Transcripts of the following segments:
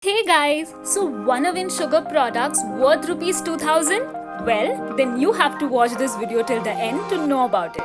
Hey guys, so wanna win sugar products worth rupees 2000? Well, then you have to watch this video till the end to know about it.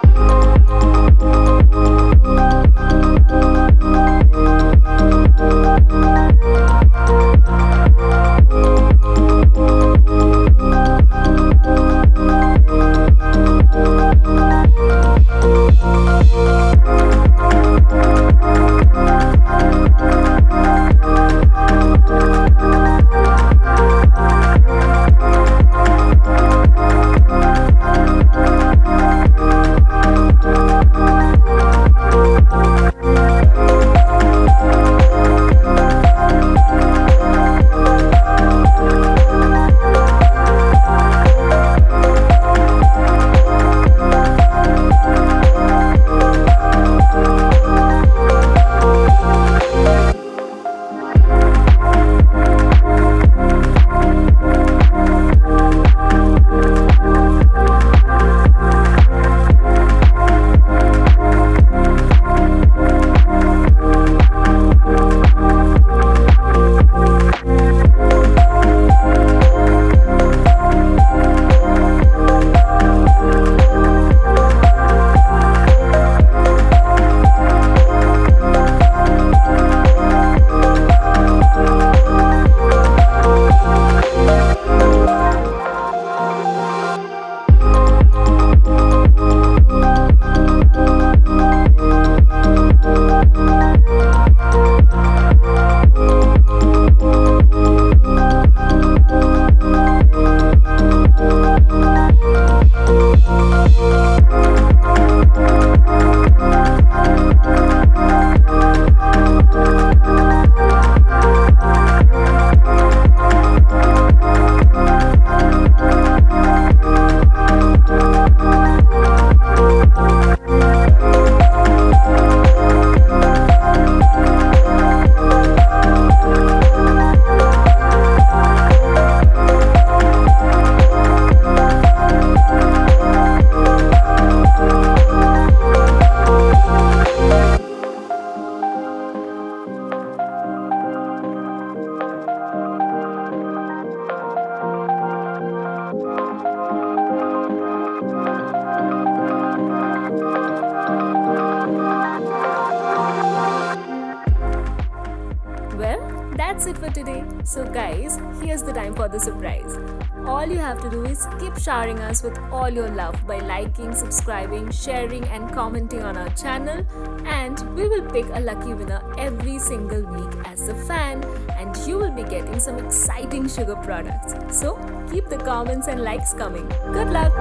Well, that's it for today. So, guys, here's the time for the surprise. All you have to do is keep showering us with all your love by liking, subscribing, sharing, and commenting on our channel. And we will pick a lucky winner every single week as a fan, and you will be getting some exciting sugar products. So, keep the comments and likes coming. Good luck!